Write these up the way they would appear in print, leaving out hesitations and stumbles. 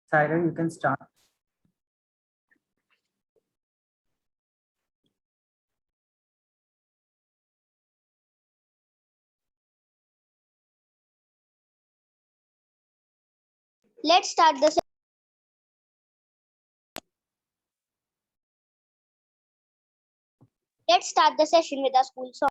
Siren, you can start. Let's start the session with our school song.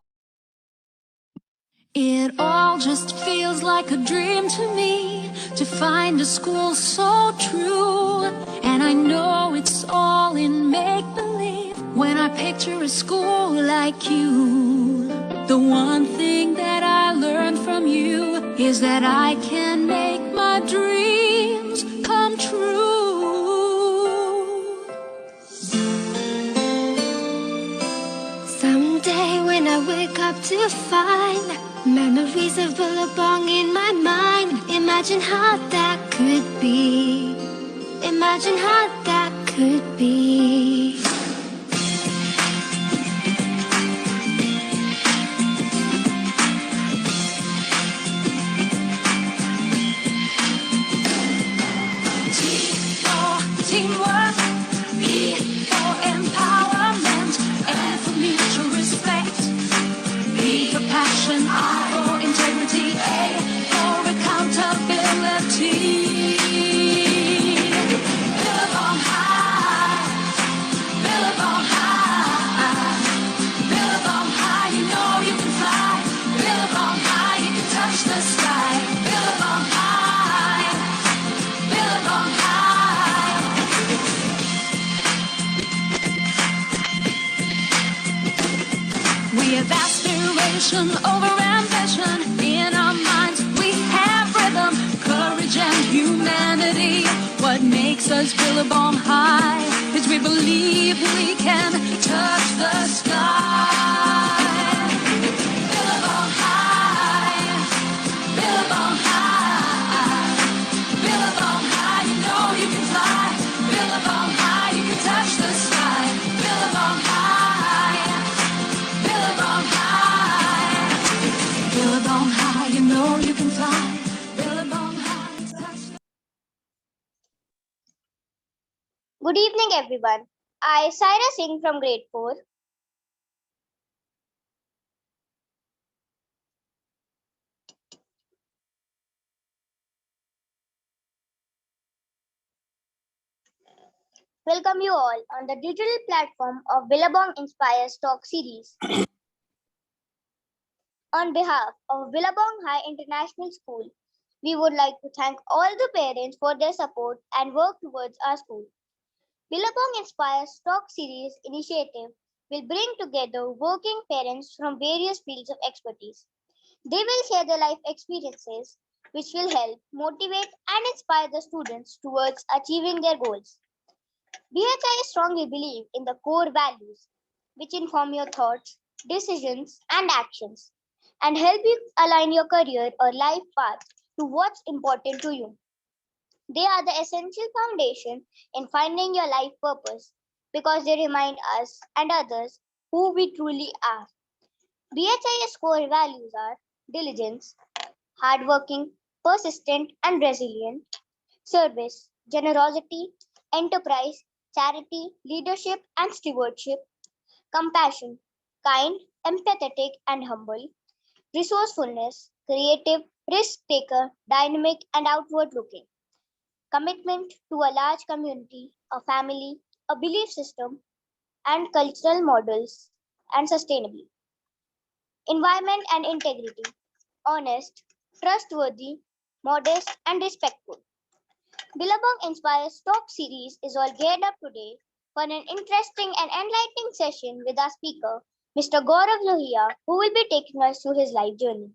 It all just feels like a dream to me, to find a school so true. And I know it's all in make-believe when I picture a school like you. The one thing that I learned from you is that I can make my dreams come true. Someday when I wake up to find memories of Billabong in my mind, imagine how that could be. Imagine how that could be. T for teamwork, P for empowerment, and for mutual respect. B for passion, I for integrity, A for accountability. Billabong high, Billabong high, Billabong high, you know you can fly. Billabong high, you can touch the sky. Billabong high, Billabong high. We have aspiration over ambition. In our minds we have rhythm, courage and humanity. What makes us Billabong high is we believe we can touch the sky. Billabong high, Billabong high, Billabong high, you know you can fly. Billabong high, you can touch the sky. Billabong high, Billabong high, Billabong high, you know you can fly. Billabong high, touch the Good evening, everyone. I, Saira Singh from grade 4. Welcome you all on the digital platform of Billabong Inspires Talk series. On behalf of Billabong High International School, we would like to thank all the parents for their support and work towards our school. Billabong Inspires Talk series initiative will bring together working parents from various fields of expertise. They will share their life experiences, which will help motivate and inspire the students towards achieving their goals. BHI strongly believe in the core values, which inform your thoughts, decisions, and actions, and help you align your career or life path to what's important to you. They are the essential foundation in finding your life purpose because they remind us and others who we truly are. BHI's core values are diligence, hardworking, persistent, and resilient, service, generosity, enterprise, charity, leadership, and stewardship, compassion, kind, empathetic, and humble, resourcefulness, creative, risk taker, dynamic, and outward looking, commitment to a large community, a family, a belief system, and cultural models, and sustainability, environment and integrity, honest, trustworthy, modest, and respectful. Billabong Inspires Talk series is all geared up today for an interesting and enlightening session with our speaker, Mr. GAURAV Lohia, who will be taking us through his life journey.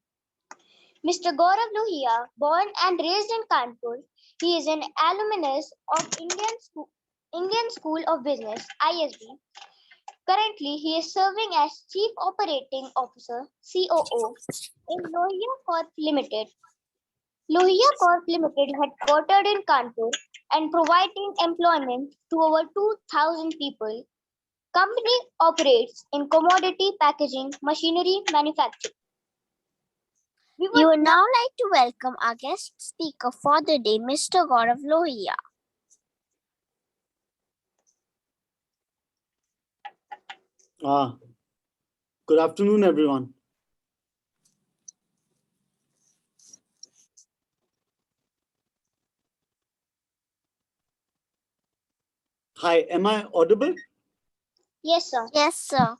Mr. GAURAV Lohia, born and raised in Kanpur, he is an alumnus of Indian School of Business, ISB. Currently, he is serving as Chief Operating Officer, COO, in LOHIA Corp Limited. LOHIA Corp Limited headquartered in Kanpur and providing employment to over 2,000 people. Company operates in commodity packaging, machinery manufacturing. We would now like to welcome our guest speaker for the day, Mr. GAURAV Lohia. Uh, Good afternoon, everyone. Hi, am I audible? Yes, sir. Yes, sir.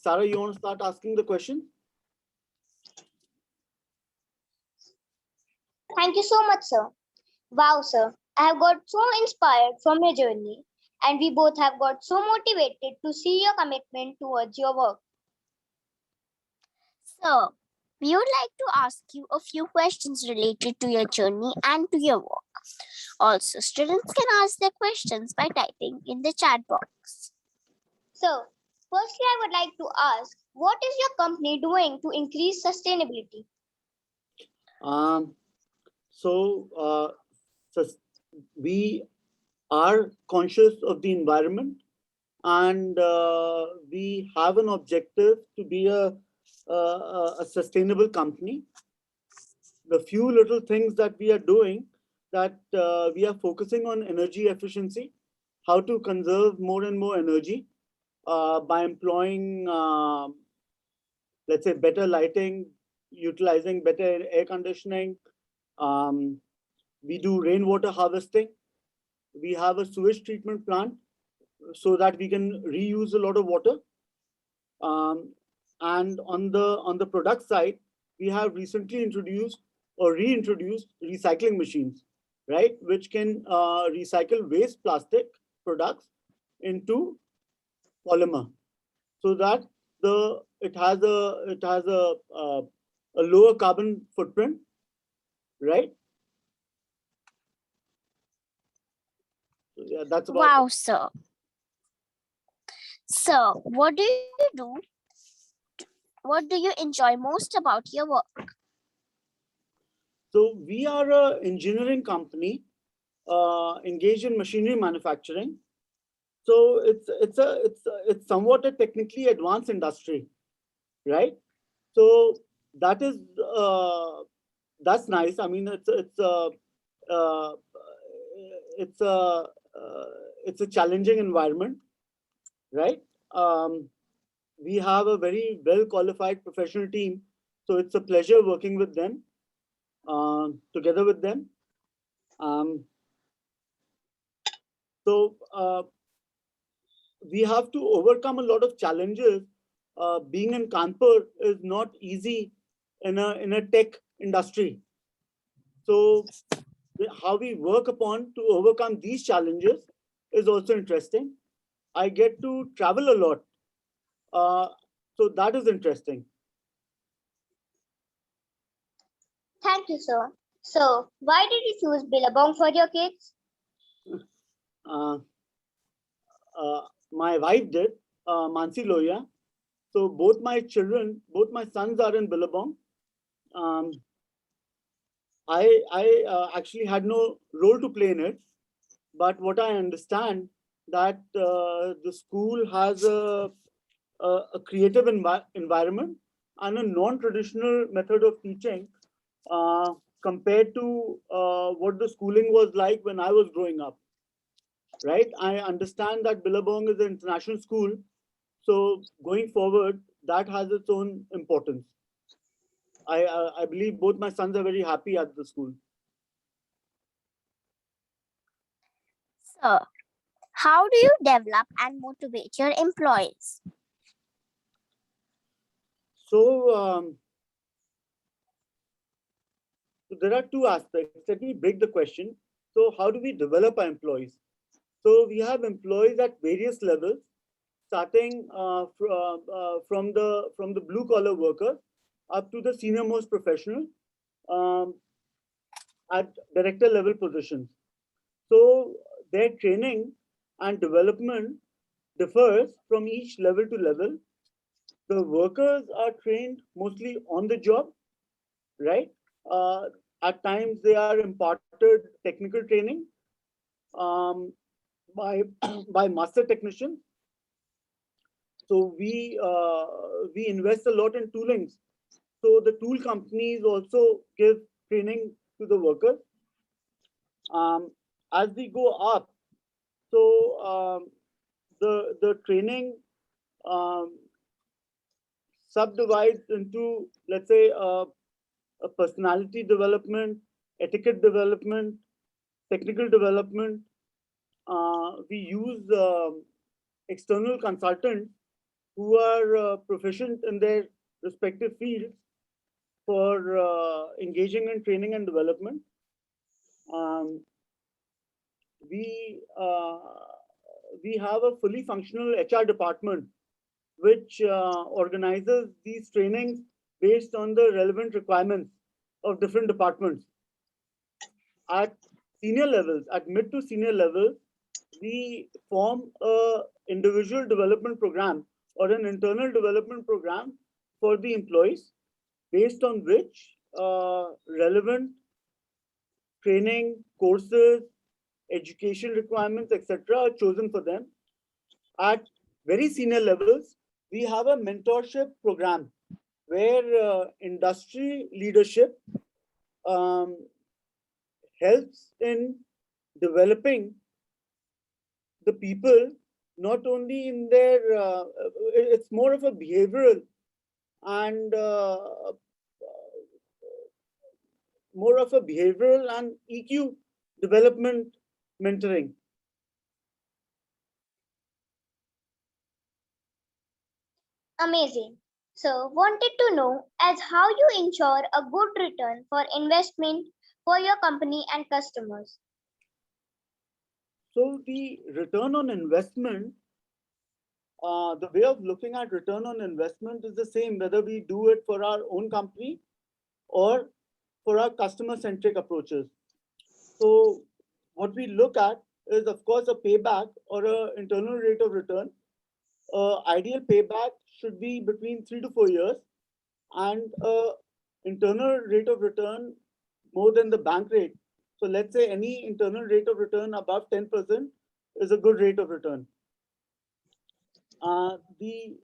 Sarah, you want to start asking the question? Thank you so much, sir. Wow, sir. I have got so inspired from your journey, and we both have got so motivated to see your commitment towards your work. So, we would like to ask you a few questions related to your journey and to your work. Also, students can ask their questions by typing in the chat box. So, firstly, I would like to ask, what is your company doing to increase sustainability? Um, so, sus- we are conscious of the environment, and we have an objective to be a sustainable company. The few little things that we are doing, that we are focusing on energy efficiency, how to conserve more and more energy by employing, let's say, better lighting, utilizing better air conditioning. Um, we do rainwater harvesting. We have a sewage treatment plant so that we can reuse a lot of water. Um, and on the product side, we have recently introduced or reintroduced recycling machines, right, which can recycle waste plastic products into polymer, so that it has a lower carbon footprint, right? So, yeah, that's about it. Wow, sir. So, what do you enjoy most about your work? So we are a engineering company engaged in machinery manufacturing. So it's somewhat a technically advanced industry, right? So that is that's nice. I mean, uh, it's a uh, it's a challenging environment, right? Um, we have a very well qualified professional team, so it's a pleasure working with them, together with them. Um, so we have to overcome a lot of challenges. Being in Kanpur is not easy in a tech industry. So how we work upon to overcome these challenges is also interesting. I get to travel a lot, uh, so that is interesting. Thank you, sir. So, why did you choose Billabong for your kids? Uh, uh, my wife did, Mansi Lohia. So both my sons are in Billabong. Um, I actually had no role to play in it, but what I understand, that the school has a creative environment and a non-traditional method of teaching, uh, compared to what the schooling was like when I was growing up. Right? I understand that Billabong is an international school, so going forward, that has its own importance. I believe both my sons are very happy at the school. So, how do you develop and motivate your employees? So, so there are two aspects. Let me break the question. So how do we develop our employees? So we have employees at various levels, starting from the blue collar worker up to the senior most professional, um, at director level positions. So their training and development differs from each level to level. The workers are trained mostly on the job, right? Uh, at times they are imparted technical training, um, by by master technicians. So we invest a lot in toolings. So the tool companies also give training to the workers. Um, as we go up, so the training um, subdivides into, let's say, a personality development, etiquette development, technical development. We use external consultants who are proficient in their respective fields for engaging in training and development. Um, we uh, we have a fully functional HR department which organizes these trainings based on the relevant requirements of different departments. At senior levels, at mid to senior levels, we form a individual development program or an internal development program for the employees, based on which relevant training, courses, education requirements, etc., are chosen for them. At very senior levels, we have a mentorship program where industry leadership um, helps in developing the people, not only in their, it's more of a behavioral and and EQ development mentoring. Amazing. So, wanted to know as how you ensure a good return for investment for your company and customers. So the return on investment, the way of looking at return on investment is the same whether we do it for our own company or for our customer-centric approaches. So what we look at is, of course, a payback or an internal rate of return. Ideal payback should be between 3 to 4 years, and internal rate of return more than the bank rate. So let's say any internal rate of return above 10% is a good rate of return. The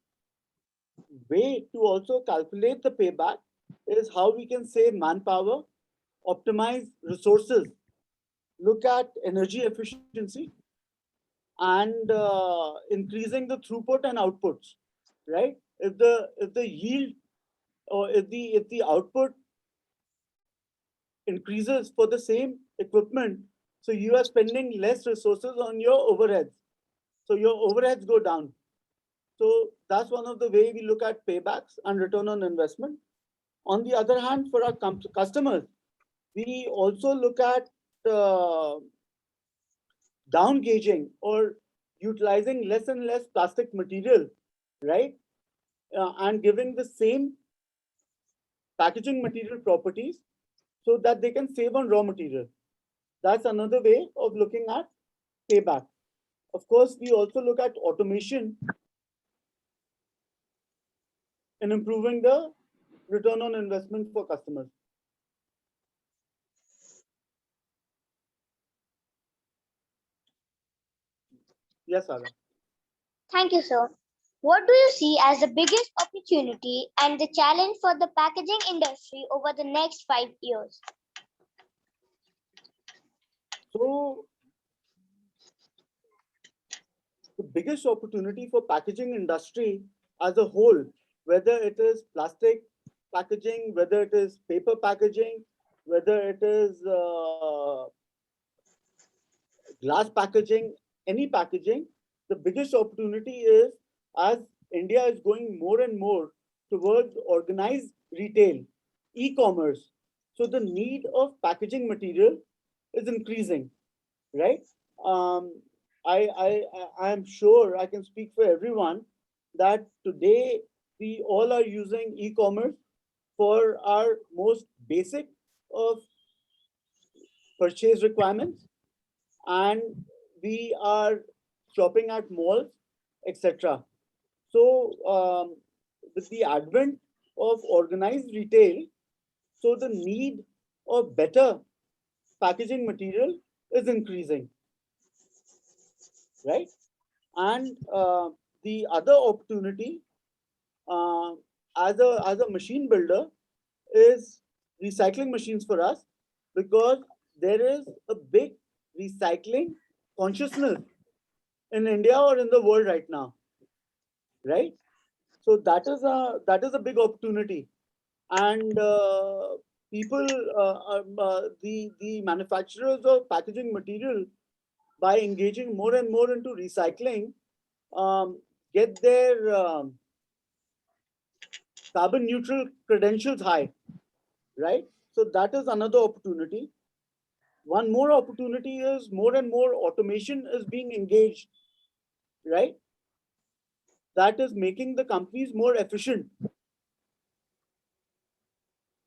way to also calculate the payback is how we can save manpower, optimize resources, look at energy efficiency, and increasing the throughput and outputs. Right? If the yield, or if the output increases for the same equipment, so you are spending less resources on your overheads. So your overheads go down. So that's one of the way we look at paybacks and return on investment. On the other hand, for our customers, we also look at uh, down gauging or utilizing less and less plastic material, right? And giving the same packaging material properties so that they can save on raw material. That's another way of looking at payback. Of course, we also look at automation in improving the return on investment for customers. Yes, Sarah. Thank you, sir. What do you see as the biggest opportunity and the challenge for the packaging industry over the next 5 years? So the biggest opportunity for packaging industry as a whole, whether it is plastic packaging, whether it is paper packaging, whether it is glass packaging, any packaging, the biggest opportunity is as India is going more and more towards organized retail, e-commerce. So the need of packaging material is increasing, right? Um, I am sure I can speak for everyone that today we all are using e-commerce for our most basic of purchase requirements, and we are shopping at malls, etc. So, with the advent of organized retail, so the need of better packaging material is increasing, right? And The other opportunity uh, as a machine builder is recycling machines for us, because there is a big recycling consciousness in India or in the world right now, right? So that is a big opportunity, and people, the manufacturers of packaging material, by engaging more and more into recycling, um, get their carbon neutral credentials high, right? So that is another opportunity. One more opportunity is more and more automation is being engaged, right? That is making the companies more efficient.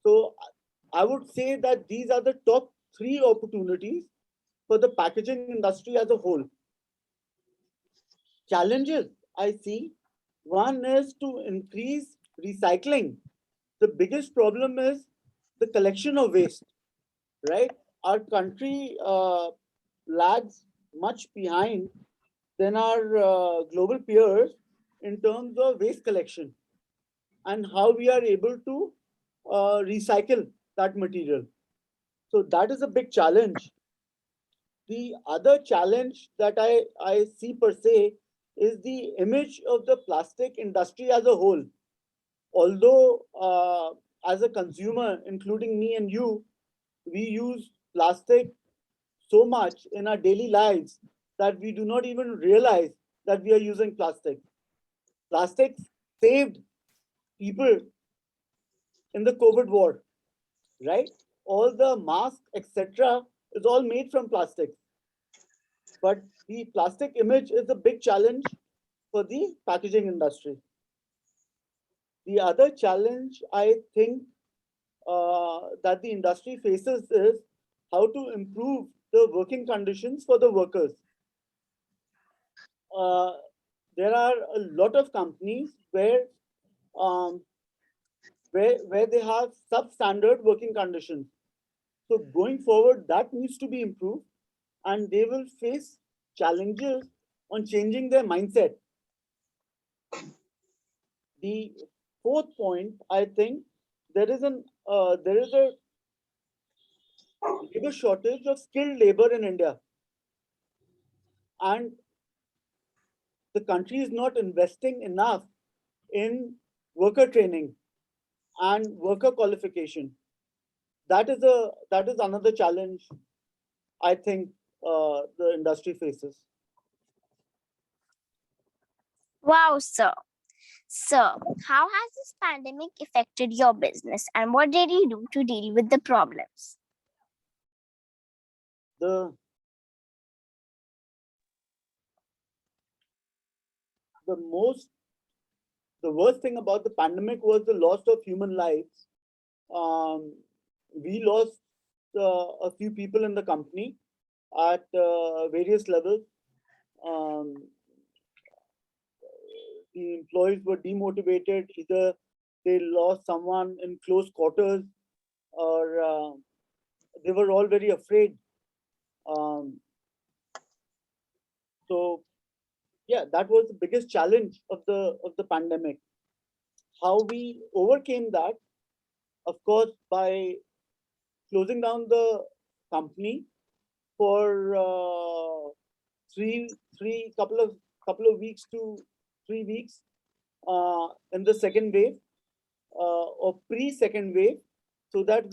So I would say that these are the top three opportunities for the packaging industry as a whole. Challenges I see, one is to increase recycling. The biggest problem is the collection of waste, right? Our country lags much behind than our global peers in terms of waste collection and how we are able to recycle that material. So that is a big challenge. The other challenge that I see per se is the image of the plastic industry as a whole. Although, as a consumer, including me and you, we use plastic so much in our daily lives that we do not even realize that we are using plastic. Plastic saved people in the COVID war, right? All the masks, etc., is all made from plastic. But the plastic image is a big challenge for the packaging industry. The other challenge I think that the industry faces is how to improve the working conditions for the workers. Uh, there are a lot of companies um, where they have substandard working conditions. So going forward, that needs to be improved, and they will face challenges on changing their mindset. The fourth point, I think, there is a labor shortage of skilled labor in India, and the country is not investing enough in worker training and worker qualification. That is another challenge I think the industry faces. Wow, sir. Sir, how has this pandemic affected your business and what did you do to deal with the problems? The the most the worst thing about the pandemic was the loss of human lives. Um, we lost a few people in the company at various levels. Um, the employees were demotivated. Either they lost someone in close quarters, or they were all very afraid. Um, so yeah, that was the biggest challenge of the pandemic. How we overcame that, of course, by closing down the company for couple of weeks to 3 weeks in the second wave, or pre-second wave, so that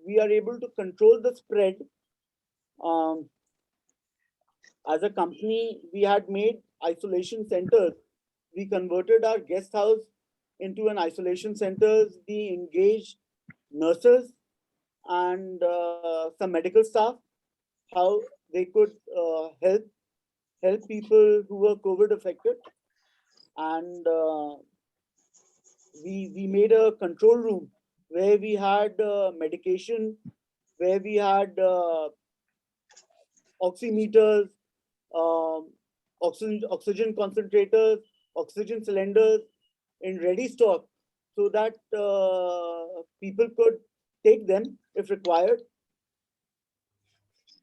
we are able to control the spread. Um, as a company, we had made isolation centers. We converted our guest house into an isolation centers. We engaged nurses and some medical staff, how they could help people who were COVID affected, and we made a control room where we had medication, where we had oximeters, um, oxygen concentrators, oxygen cylinders in ready stock, so that people could take them if required.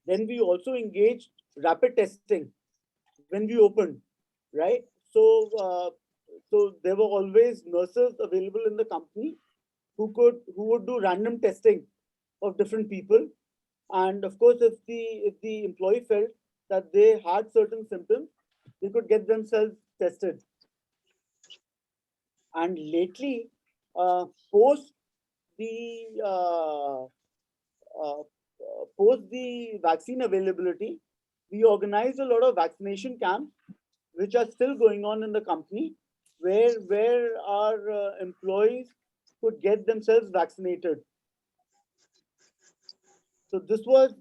Then we also engaged rapid testing. when we opened, right? So there were always nurses available in the company who would do random testing of different people. And of course, if the employee felt that they had certain symptoms, they could get themselves tested. And lately, post the uh, post the vaccine availability, we organized a lot of vaccination camps, which are still going on in the company, where our employees could get themselves vaccinated. So this was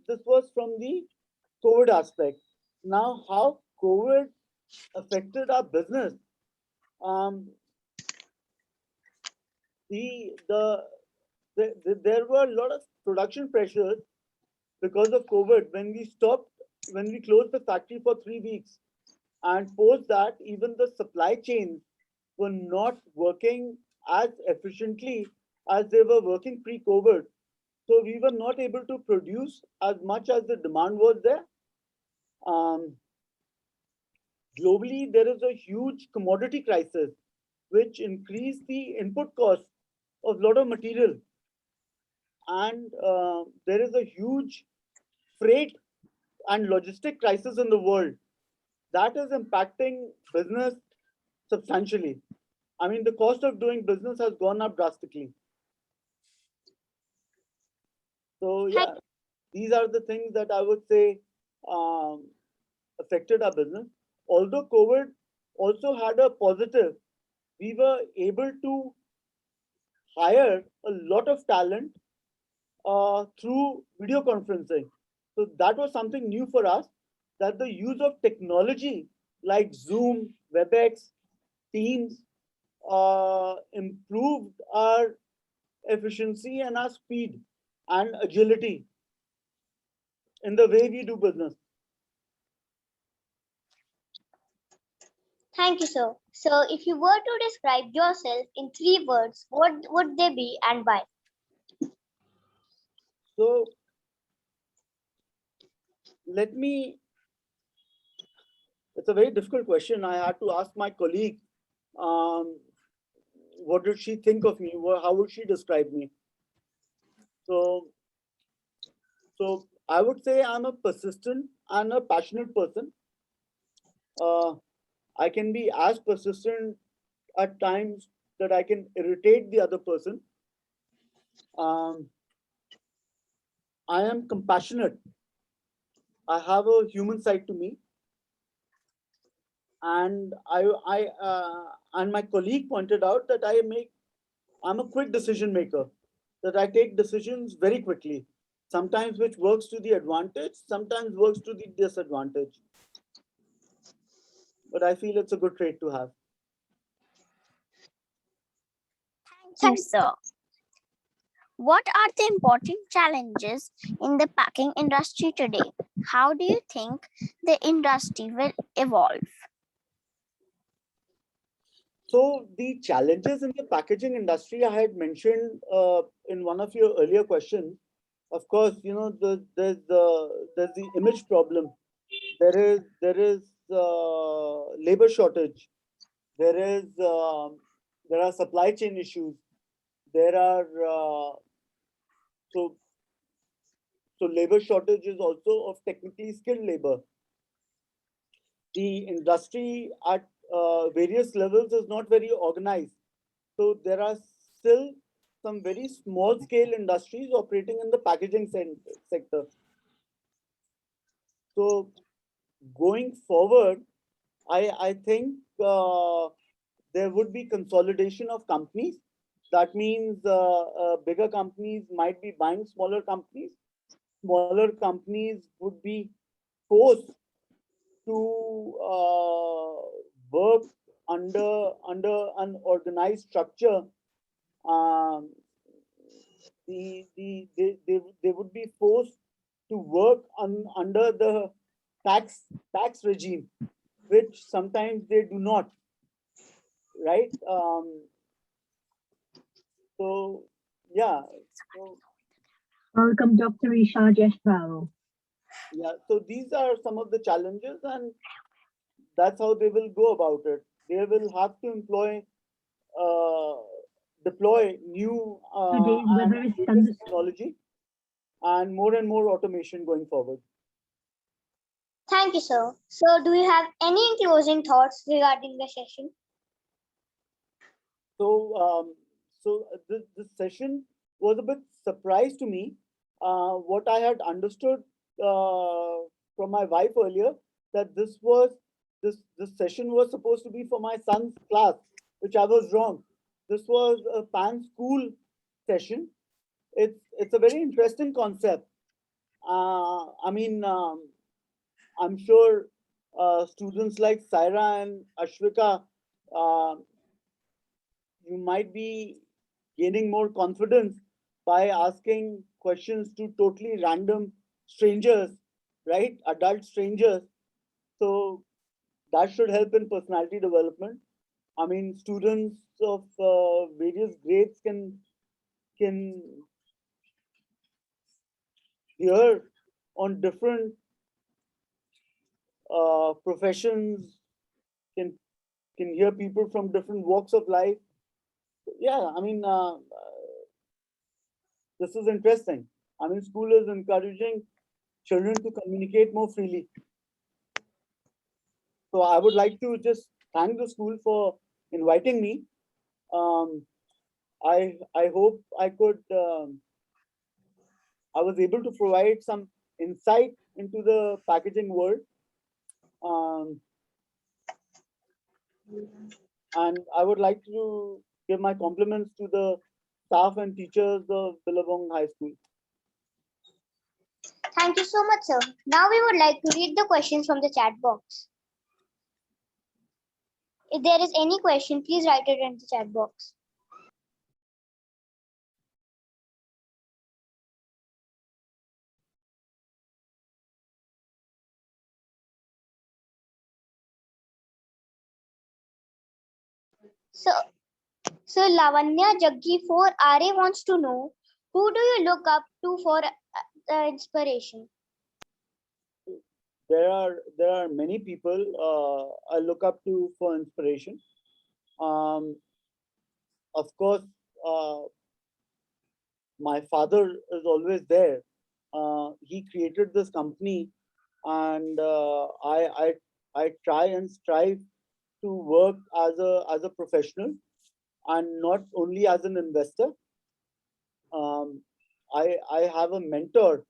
from the COVID aspect. Now, how COVID affected our business? Um, the, there were a lot of production pressures because of COVID when we closed the factory for 3 weeks, and post that even the supply chains were not working as efficiently as they were working pre-COVID. So we were not able to produce as much as the demand was there. Um, Globally, there is a huge commodity crisis, which increased the input cost of a lot of material, and there is a huge freight and logistic crisis in the world that is impacting business substantially. I mean, the cost of doing business has gone up drastically. So Thank, yeah, these are the things that I would say um, affected our business. Although COVID also had a positive, we were able to hire a lot of talent through video conferencing. So that was something new for us, that the use of technology like Zoom, WebEx, Teams improved our efficiency and our speed and agility in the way we do business. thank you, sir. So, if you were to describe yourself in 3 words, what would they be and why? So let me, it's a very difficult question. I had to ask my colleague, um, what did she think of me? How would she describe me? So, so I would say I'm a persistent and a passionate person. Uh, I can be as persistent at times that I can irritate the other person. Um, I am compassionate. I have a human side to me, and and my colleague pointed out that I'm a quick decision maker. That I take decisions very quickly. Sometimes which works to the advantage, sometimes works to the disadvantage. But I feel it's a good trait to have. Thank you, sir. What are the important challenges in the packing industry today? How do you think the industry will evolve? So the challenges in the packaging industry, I had mentioned in one of your earlier questions. Of course, there's the image problem. There is labor shortage. There is there are supply chain issues. There are so so labor shortage is also of technically skilled labor. The industry at various levels is not very organized. So there are still some very small scale industries operating in the packaging sector. So going forward, I think there would be consolidation of companies. That means bigger companies might be buying smaller companies. Smaller companies would be forced to work under an organized structure. Um, they would be forced to work under the tax regime, which sometimes they do not, right? So yeah, so Welcome, Dr. Isha Jeshbal. yeah, so these are some of the challenges, and that's how they will go about it. They will have to uh, deploy new Today's and weather is latest thunderstorm. technology and more automation going forward. Thank you, sir. So, do you have any closing thoughts regarding the session? So, this session was a bit surprise to me. What I had understood uh, from my wife earlier, that this session was supposed to be for my son's class, which I was wrong. This was a pan school session. It's a very interesting concept. I mean, I'm sure students like Saira and Ashwika, uh, you might be gaining more confidence by asking questions to totally random strangers, right? Adult strangers. So that should help in personality development. I mean, students of various grades can hear on different professions, can can hear people from different walks of life. Yeah, I mean, this is interesting. I mean, school is encouraging children to communicate more freely. So I would like to just thank the school for inviting me. Um, I hope I was able to provide some insight into the packaging world. Um, and I would like to give my compliments to the staff and teachers of Billabong High School. Thank you so much, sir. Now we would like to read the questions from the chat box. If there is any question, please write it in the chat box. So, Lavanya Jaggi 4RA wants to know, who do you look up to for inspiration? There are many people I look up to for inspiration. Um, of course, uh, my father is always there. He created this company, and I try and strive to work as a professional and not only as an investor. I have a mentor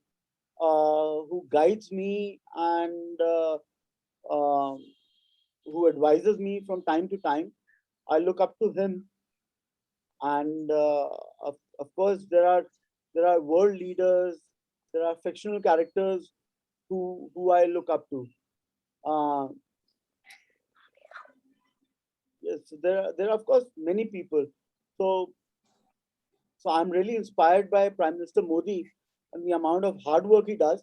who guides me and um who advises me from time to time. I look up to him, and of course there are world leaders, there are fictional characters who I look up to. Uh, yes, there are of course many people. So I'm really inspired by Prime Minister Modi and the amount of hard work he does.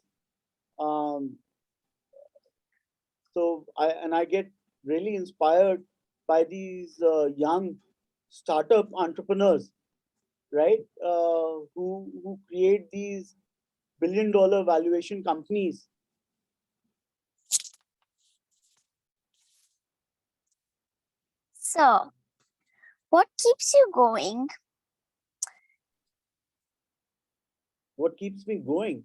Um, I get really inspired by these young startup entrepreneurs, right? Who create these billion-dollar valuation companies. So, what keeps you going? What keeps me going?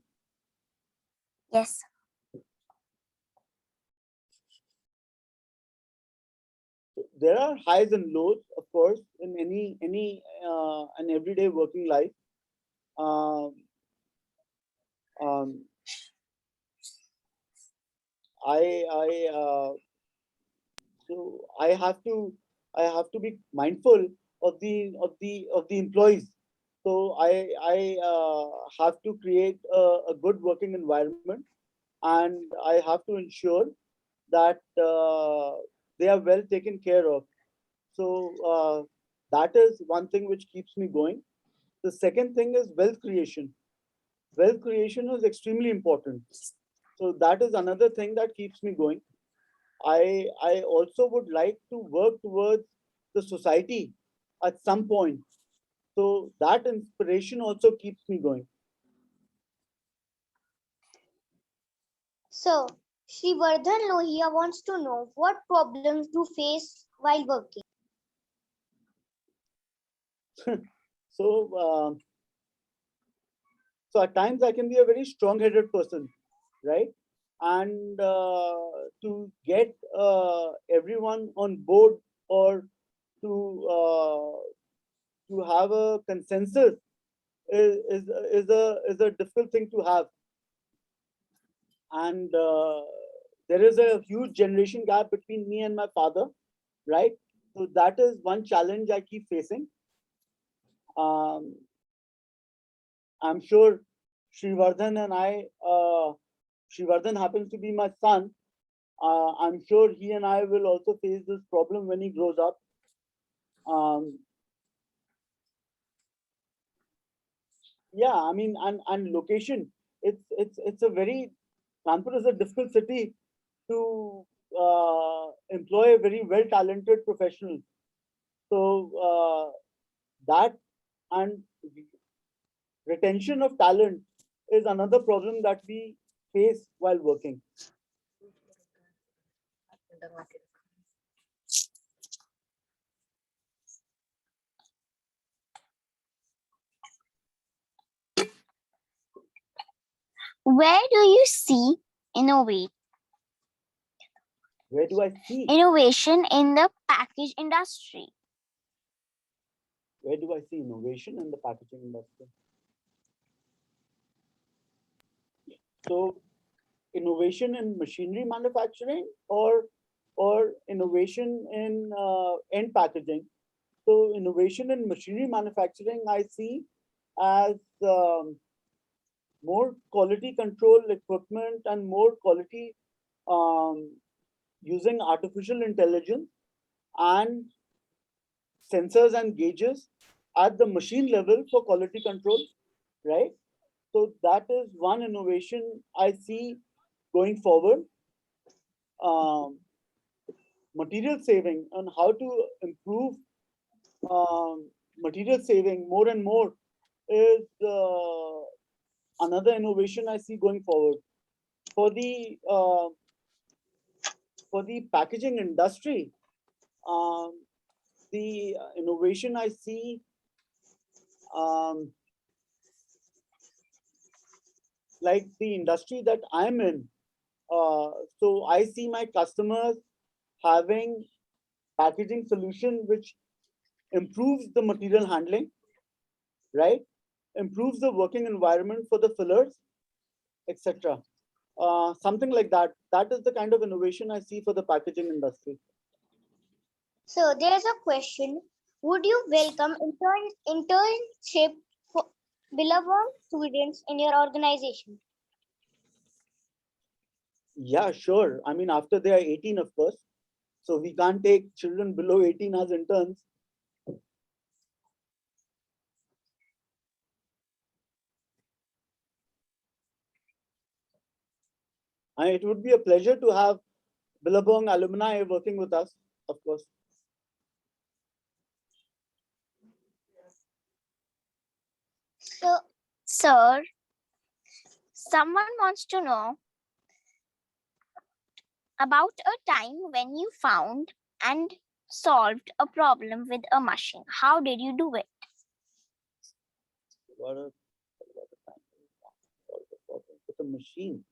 Yes. There are highs and lows, of course, in any an everyday working life. Um, um, I so I have to be mindful of the employees. So I have to create a good working environment, and I have to ensure that they are well taken care of. So that is one thing which keeps me going. The second thing is wealth creation. Wealth creation is extremely important. So that is another thing that keeps me going. I also would like to work towards the society at some point. So that inspiration also keeps me going. So, Srivardhan Lohia wants to know what problems do face while working. So, so at times I can be a very strong-headed person, right? And to get everyone on board, or to have a consensus is a difficult thing to have. And there is a huge generation gap between me and my father, right? So that is one challenge I keep facing. Um, I'm sure Srivardhan and Srivardhan happens to be my son. I'm sure he and I will also face this problem when he grows up. Um, yeah, I mean, and location. It's a very Kanpur is a difficult city to employ a very well talented professional. So that and retention of talent is another problem that we face while working. Where do you see innovate Where do I see? innovation in the package industry? Where do I see innovation in the packaging industry? So innovation in machinery manufacturing, or innovation in end packaging. So innovation in machinery manufacturing I see as more quality control equipment and more quality, um, using artificial intelligence and sensors and gauges at the machine level for quality control, right? So that is one innovation I see going forward. Um, Material saving and how to improve material saving more and more is another innovation I see going forward. For the packaging industry, um, the innovation I see, um, like the industry that I'm in. So I see my customers having packaging solution which improves the material handling, right? Improves the working environment for the fillers, etc. Something like that. That is the kind of innovation I see for the packaging industry. So there's a question. Would you welcome internship for Billabong students in your organization? Yeah, sure. I mean, after they are 18, of course. So we can't take children below 18 as interns. And it would be a pleasure to have Billabong alumni working with us, of course. So Sir, someone wants to know about a time when you found and solved a problem with a machine. How did you do it? What a time solve the problem with a machine.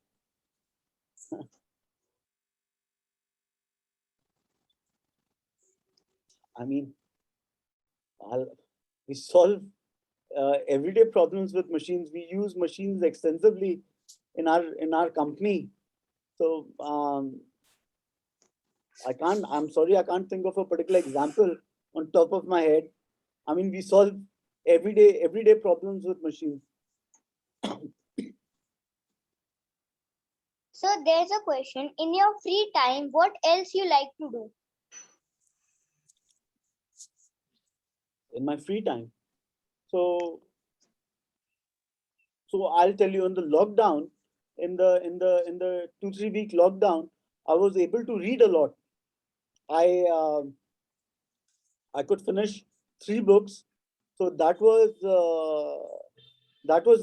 I mean, we solve everyday problems with machines. We use machines extensively in our company. So I'm sorry, I can't think of a particular example on top of my head. I mean, we solve everyday problems with machines. So there's a question. In your free time, what else you like to do? In my free time. So I'll tell you, in the lockdown, in the 2-3 week lockdown, I was able to read a lot. I I could finish 3 books, so that was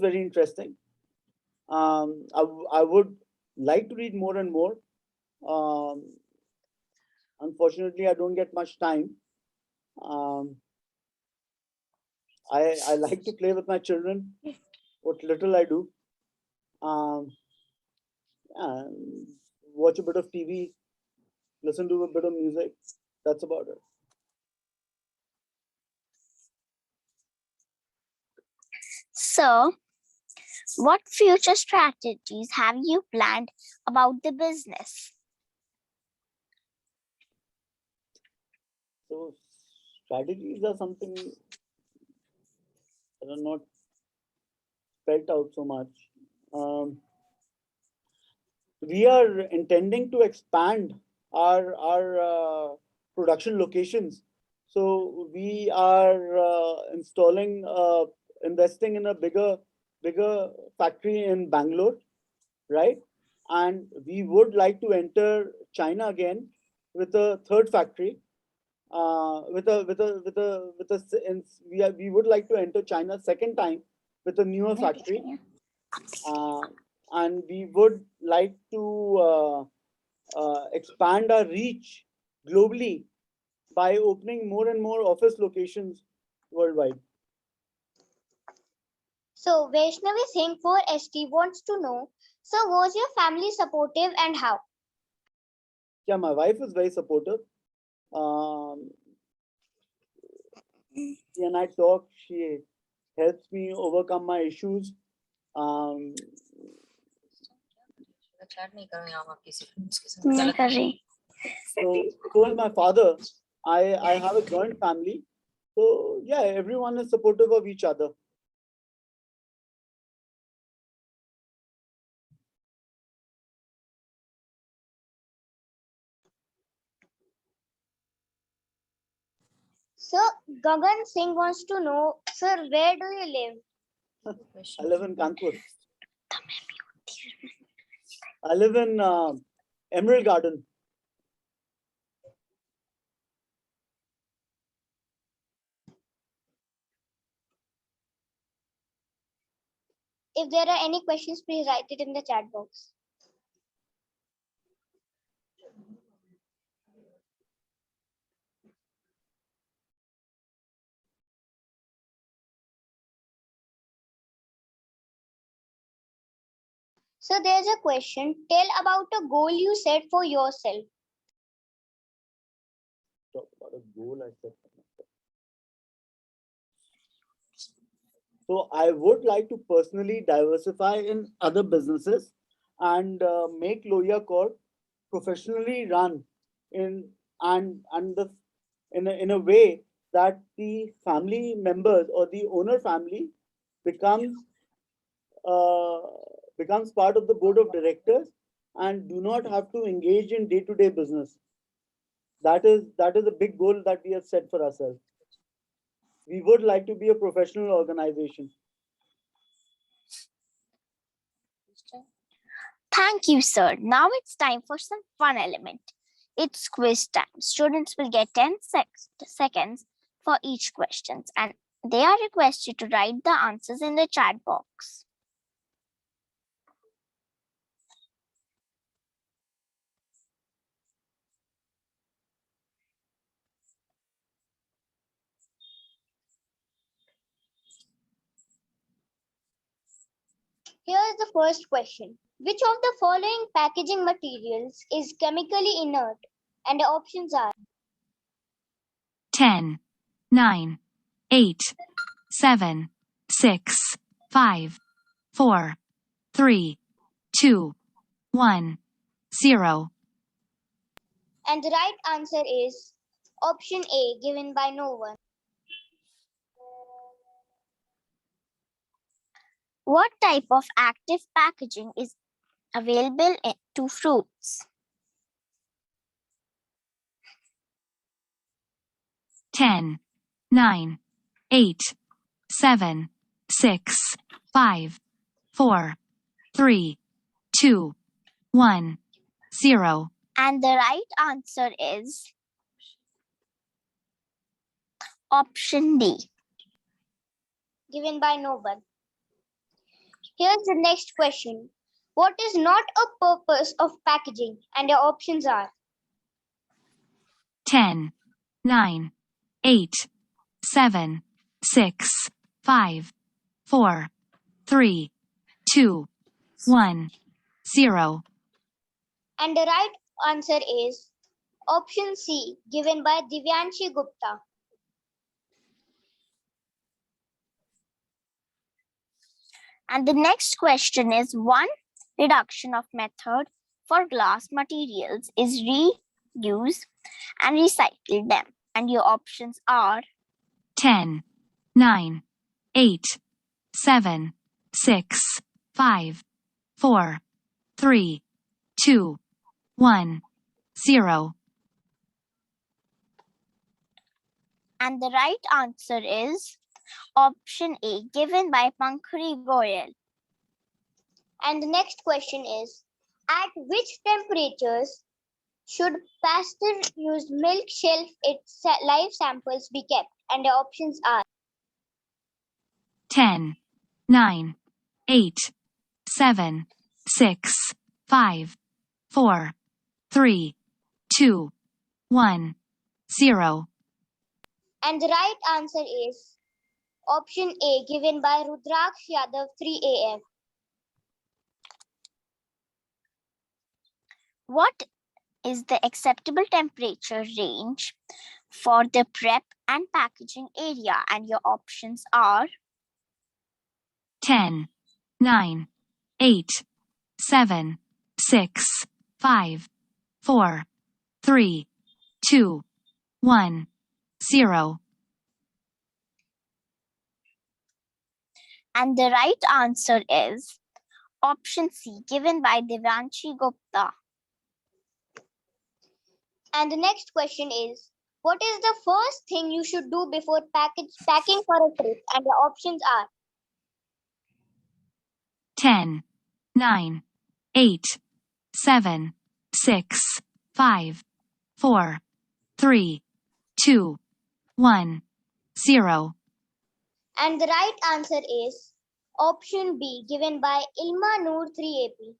very interesting. I would like to read more and more. Um, Unfortunately, I don't get much time. Um, I like to play with my children, what little I do. Um, yeah, watch a bit of TV, listen to a bit of music. That's about it. So, what future strategies have you planned about the business? So strategies are something that are not spelled out so much. Um, we are intending to expand our production locations. So we are investing in a bigger factory in Bangalore, right? And we would like to enter China again with a third factory. We would like to enter China second time with a newer factory, uh, and we would like to expand our reach globally by opening more and more office locations worldwide. So Vaishnavi Singh for ST wants to know, so was your family supportive and how? Yeah, my wife is very supportive. Um, she and I talk. She helps me overcome my issues. Um, नहीं कर रही। so is my father. I have a joint family. So yeah, everyone is supportive of each other. So Gagan Singh wants to know, sir, where do you live? I live in Kanpur. I live in Emerald Garden. If there are any questions, please write it in the chat box. So there's a question. Tell about a goal you set for yourself. Talk about a goal I set for myself. So I would like to personally diversify in other businesses and make LOHIA Corp professionally run in and the in a way that the family members or the owner family becomes uh, becomes part of the board of directors and do not have to engage in day-to-day business. That is a big goal that we have set for ourselves. We would like to be a professional organization. Thank you, sir. Now it's time for some fun element. It's quiz time. Students will get 10 seconds for each question, and they are requested to write the answers in the chat box. Here's the first question. Which of the following packaging materials is chemically inert? And the options are 10, 9, 8, 7, 6, 5, 4, 3, 2, 1, 0. and the right answer is option A, given by no one. What type of active packaging is available to fruits? 10, 9, 8, 7, 6, 5, 4, 3, 2, 1, 0. And the right answer is option D. Given by no one. Here's the next question. What is not a purpose of packaging? And your options are 10, 9, 8, 7, 6, 5, 4, 3, 2, 1, 0. and the right answer is option C, given by Divyanshi Gupta. And the next question is one reduction of method for glass materials is reuse and recycle them. And your options are 10, 9, 8, 7, 6, 5, 4, 3, 2, 1, 0. and the right answer is option A, given by Pankhari Goyal. And the next question is, at which temperatures should pasteurized milk shelf its live samples be kept? And the options are 10, 9, 8, 7, 6, 5, 4, 3, 2, 1, 0. and the right answer is option A, given by Rudraksh Yadav 3AF. What is the acceptable temperature range for the prep and packaging area? And your options are 10, 9, 8, 7, 6, 5, 4, 3, 2, 1, 0. and the right answer is option C, given by Divyanshi Gupta. And the next question is, what is the first thing you should do before packing for a trip? And the options are 10, 9, 8, 7, 6, 5, 4, 3, 2, 1, 0. and the right answer is option B, given by Ilma Noor 3AP.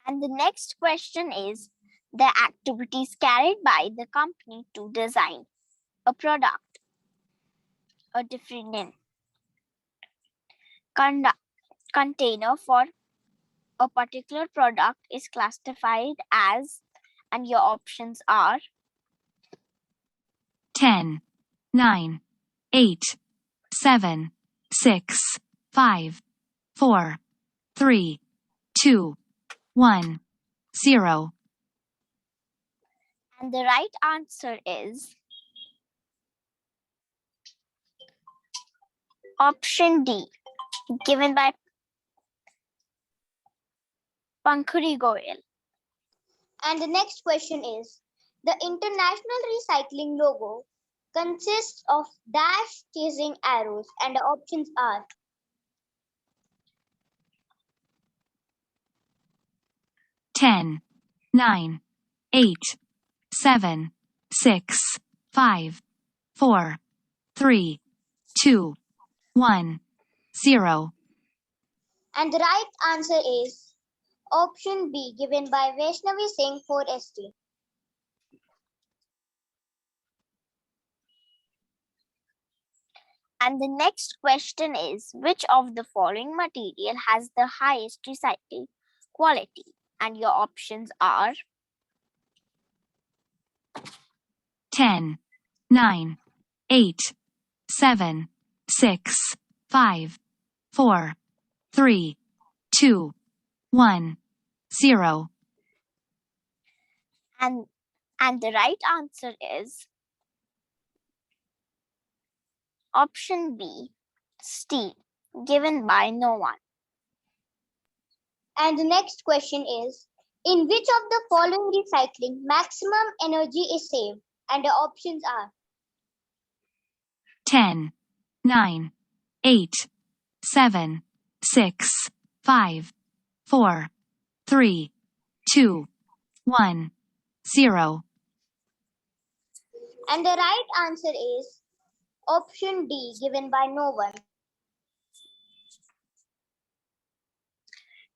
And the next question is the activities carried by the company to design a product, a different container for a particular product is classified as, and your options are 10, 9, 8, 7, 6, 5, 4, 3, 2, 1, 0. and the right answer is option D, given by Pankhari Goyal. And the next question is, the International Recycling logo consists of dash chasing arrows, and the options are 10, 9, 8, 7, 6, 5, 4, 3, 2, 1, 0. and the right answer is option B, given by Vaishnavi Singh 4ST. And the next question is, which of the following material has the highest recycling quality? And your options are 10, 9, 8, 7, 6, 5, 4, 3, 2, 1, 0. and the right answer is option B, steel, given by no one. And the next question is, in which of the following recycling maximum energy is saved? And the options are 10, 9, 8, 7, 6, 5, 4, 3, 2, 1, 0. and the right answer is option D, given by no one.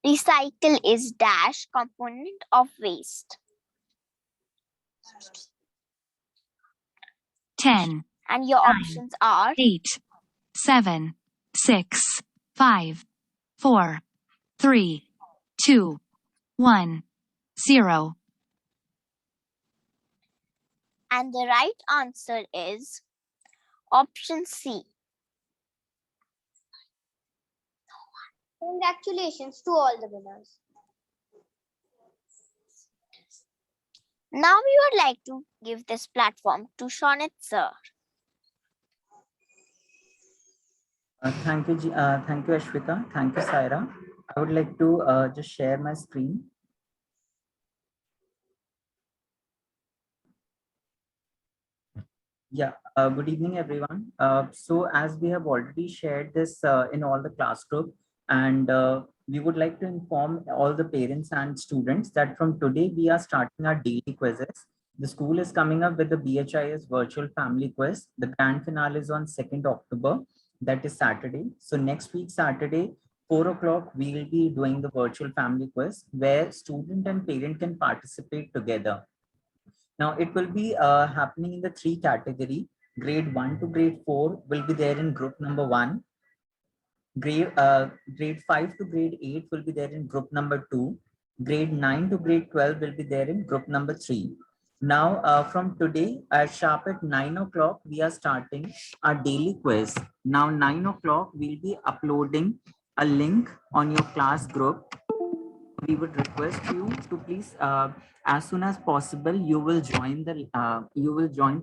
Recycle is dash component of waste. 10, And your options are 8, 7, 6, 5, 4, 3, 2, 1, 0. and the right answer is option C. Congratulations to all the winners. Now we would like to give this platform to Shonit sir. Thank you, Ashwika. Thank you, Saira. I would like to just share my screen. Yeah, good evening, everyone. So as we have already shared this in all the class group, and we would like to inform all the parents and students that from today we are starting our daily quizzes. The school is coming up with the BHIS virtual family quiz. The grand finale is on 2nd October, that is Saturday. So next week, Saturday, 4 o'clock, we will be doing the virtual family quiz where student and parent can participate together. Now it will be happening in the 3 category. Grade 1 to grade 4 will be there in group number 1. Grade 5 to grade 8 will be there in group number 2. Grade 9 to grade 12 will be there in group number 3. Now from today at sharp at 9 o'clock, we are starting our daily quiz. Now 9 o'clock, we'll be uploading a link on your class group. We would request you to please as soon as possible you will join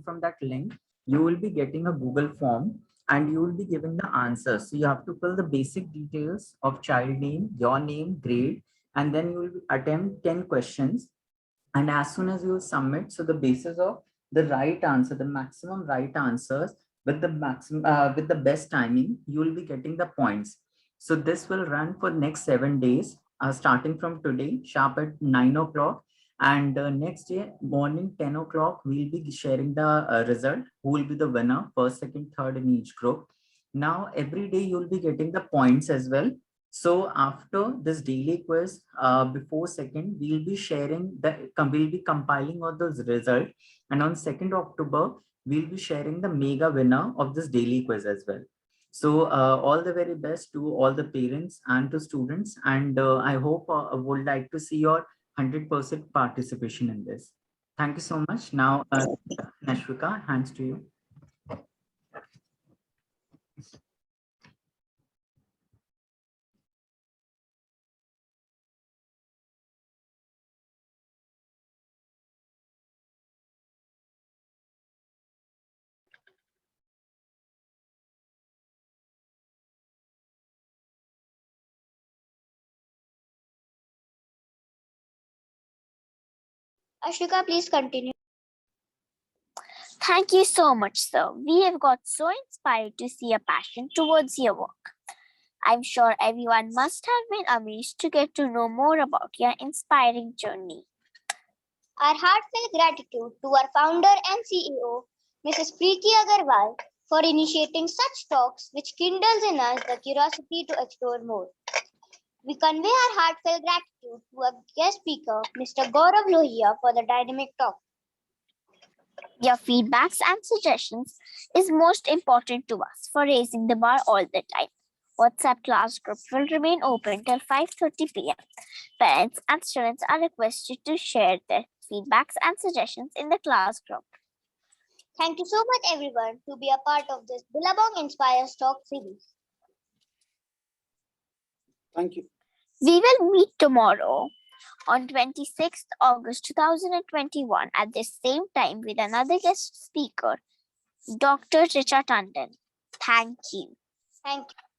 from that link. You will be getting a Google form and you will be giving the answers. So you have to fill the basic details of child name, your name, grade, and then you will attempt 10 questions. And as soon as you submit, so the basis of the right answer, the maximum right answers with the best timing, you will be getting the points. So this will run for next 7 days, starting from today, sharp at 9 o'clock. And next day, morning 10 o'clock, we'll be sharing the result, who will be the winner, first, second, third in each group. Now, every day you'll be getting the points as well. So after this daily quiz, before 2nd, we'll be compiling all those results. And on 2nd October, we'll be sharing the mega winner of this daily quiz as well. So all the very best to all the parents and to students. And I hope I would like to see your 100% participation in this. Thank you so much. Now, Nashvika, hands to you. Ashwika, please continue. Thank you so much, sir. We have got so inspired to see a passion towards your work. I'm sure everyone must have been amazed to get to know more about your inspiring journey. Our heartfelt gratitude to our founder and CEO, Mrs. Preeti Agarwal, for initiating such talks which kindles in us the curiosity to explore more. We convey our heartfelt gratitude to our guest speaker, Mr. GAURAV LOHIA, for the dynamic talk. Your feedbacks and suggestions is most important to us for raising the bar all the time. WhatsApp class group will remain open till 5:30 p.m. Parents and students are requested to share their feedbacks and suggestions in the class group. Thank you so much, everyone, to be a part of this Billabong Inspires Talk series. Thank you. We will meet tomorrow on 26th August 2021 at the same time with another guest speaker, Dr. Richa Tandon. Thank you. Thank you.